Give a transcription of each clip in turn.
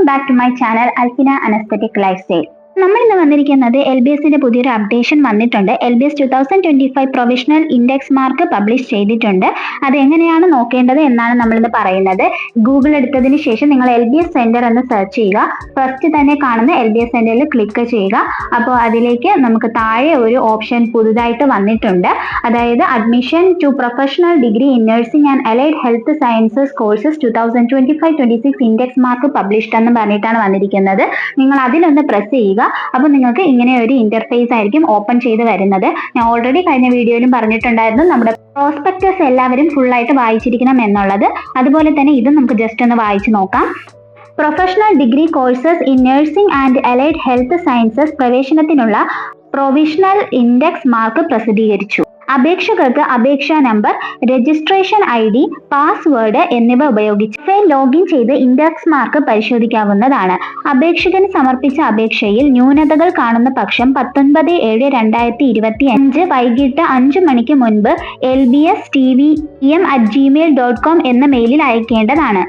back to my channel Alpina Anesthetic Lifestyle. നമ്മൾ ഇന്ന് വന്നിരിക്കുന്നത് LBSന്റെ പുതിയൊരു അപ്ഡേഷൻ വന്നിട്ടുണ്ട്. LBS 2025 provisional index mark publish ചെയ്തിട്ടുണ്ട്. അത് എങ്ങനെയാണ് നോക്കേണ്ടത് എന്നാണ് നമ്മളിന്ന് പറയുന്നത്. ഗൂഗിൾ എടുത്തതിന് ശേഷം നിങ്ങൾ LBS സെന്റർ എന്ന് സെർച്ച് ചെയ്യുക. ഫസ്റ്റ് തന്നെ കാണുന്ന LBS സെന്ററിൽ ക്ലിക്ക് ചെയ്യുക. അപ്പോൾ അതിലേക്ക് നമുക്ക് താഴെ ഒരു ഓപ്ഷൻ പുതുതായിട്ട് വന്നിട്ടുണ്ട്. അതായത് admission to professional degree in nursing and allied health sciences courses 2025-26 index mark published എന്ന് പറഞ്ഞിട്ടാണ് വന്നിരിക്കുന്നത്. നിങ്ങൾ അതിലൊന്ന് പ്രസ് ചെയ്യുക. അപ്പോൾ നിങ്ങൾക്ക് ഇങ്ങനെ ഒരു ഇന്റർഫേസ് ആയിരിക്കും ഓപ്പൺ ചെയ്ത് വരുന്നത്. ഞാൻ ഓൾറെഡി കഴിഞ്ഞ വീഡിയോയിലും പറഞ്ഞിട്ടുണ്ടായിരുന്നു നമ്മുടെ പ്രോസ്പെക്ടസ് എല്ലാവരും ഫുൾ ആയിട്ട് വായിച്ചിരിക്കണം എന്നുള്ളത്. അതുപോലെ തന്നെ ഇത് നമുക്ക് ജസ്റ്റ് ഒന്ന് വായിച്ചു നോക്കാം. Professional degree courses in nursing and allied health sciences പ്രവേശനത്തിനുള്ള പ്രൊവിഷണൽ ഇൻഡെക്സ് മാർക്ക് പ്രസിദ്ധീകരിച്ചു. അപേക്ഷകർക്ക് അപേക്ഷാ നമ്പർ, രജിസ്ട്രേഷൻ ID, പാസ്വേഡ് എന്നിവ ഉപയോഗിച്ച് ലോഗിൻ ചെയ്ത് ഇൻഡെക്സ് മാർക്ക് പരിശോധിക്കാവുന്നതാണ്. അപേക്ഷകന് സമർപ്പിച്ച അപേക്ഷയിൽ ന്യൂനതകൾ കാണുന്ന പക്ഷം 19/7/2025 വൈകിട്ട് 5 മണിക്ക് മുൻപ് lbstvem@gmail.com എന്ന മെയിലിൽ അയക്കേണ്ടതാണ്.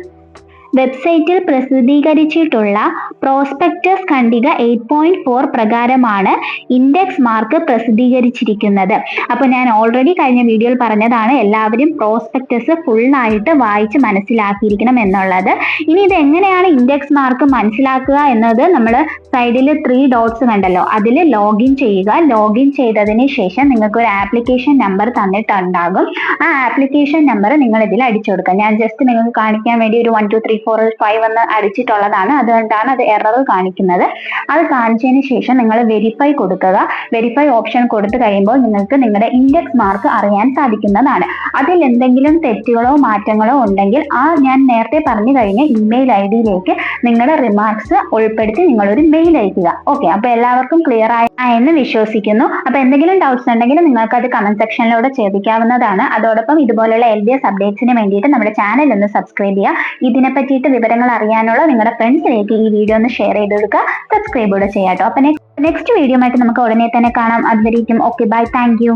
വെബ്സൈറ്റിൽ പ്രസിദ്ധീകരിച്ചിട്ടുള്ള പ്രോസ്പെക്ടസ് ഖണ്ഡിക 8.4 പ്രകാരമാണ് ഇൻഡെക്സ് മാർക്ക് പ്രസിദ്ധീകരിച്ചിരിക്കുന്നത്. അപ്പോൾ ഞാൻ ഓൾറെഡി കഴിഞ്ഞ വീഡിയോയിൽ പറഞ്ഞതാണ് എല്ലാവരും പ്രോസ്പെക്ടസ് ഫുള്ളായിട്ട് വായിച്ച് മനസ്സിലാക്കിയിരിക്കണം എന്നുള്ളത്. ഇനി ഇത് എങ്ങനെയാണ് ഇൻഡെക്സ് മാർക്ക് മനസ്സിലാക്കുക എന്നത് നമ്മൾ സൈഡിൽ 3 ഡോട്ട്സ് കണ്ടല്ലോ, അതിൽ ലോഗിൻ ചെയ്യുക. ലോഗിൻ ചെയ്തതിന് ശേഷം നിങ്ങൾക്ക് ഒരു ആപ്ലിക്കേഷൻ നമ്പർ തന്നിട്ടുണ്ടാകും. ആ ആപ്ലിക്കേഷൻ നമ്പർ നിങ്ങൾ ഇതിൽ അടിച്ചു കൊടുക്കുക. ഞാൻ ജസ്റ്റ് നിങ്ങൾക്ക് കാണിക്കാൻ വേണ്ടി ഒരു 1 2 3 4 5 എന്ന് അടിച്ചിട്ടുള്ളതാണ്. അതുകൊണ്ടാണ് അത് എറർ കാണിക്കുന്നത്. അത് കാണിച്ചതിന് ശേഷം നിങ്ങൾ വെരിഫൈ കൊടുക്കുക. വെരിഫൈ ഓപ്ഷൻ കൊടുത്തു കഴിയുമ്പോൾ നിങ്ങൾക്ക് നിങ്ങളുടെ ഇൻഡെക്സ് മാർക്ക് അറിയാൻ സാധിക്കുന്നതാണ്. അതിൽ എന്തെങ്കിലും തെറ്റുകളോ മാറ്റങ്ങളോ ഉണ്ടെങ്കിൽ ഞാൻ നേരത്തെ പറഞ്ഞു കഴിഞ്ഞ ഇമെയിൽ ID-യിലേക്ക് നിങ്ങളുടെ റിമാർക്സ് ഉൾപ്പെടുത്തി നിങ്ങളൊരു മെയിൽ അയക്കുക. ഓക്കെ, അപ്പോൾ എല്ലാവർക്കും ക്ലിയർ ആയെന്ന് വിശ്വസിക്കുന്നു. അപ്പോൾ എന്തെങ്കിലും ഡൗട്ട്സ് ഉണ്ടെങ്കിൽ നിങ്ങൾക്ക് അത് കമന്റ് സെക്ഷനിലൂടെ ചോദിക്കാവുന്നതാണ്. അതോടൊപ്പം ഇതുപോലുള്ള LBS അപ്ഡേറ്റ്സിന് വേണ്ടിയിട്ട് നമ്മുടെ ചാനൽ ഒന്ന് സബ്സ്ക്രൈബ് ചെയ്യുക. ഇതിനെ പറ്റിയിട്ട് വിവരങ്ങൾ അറിയാനുള്ള നിങ്ങളുടെ ഫ്രണ്ട്സിലേക്ക് ഈ വീഡിയോ ഒന്ന് ഷെയർ ചെയ്ത് കൊടുക്കുക. സബ്സ്ക്രൈബ് കൂടെ ചെയ്യാട്ടോ. അപ്പോൾ നെക്സ്റ്റ് വീഡിയോ ആയിട്ട് നമുക്ക് ഉടനെ തന്നെ കാണാം. അതുവരേക്കും ഓക്കെ, ബൈ, താങ്ക് യു.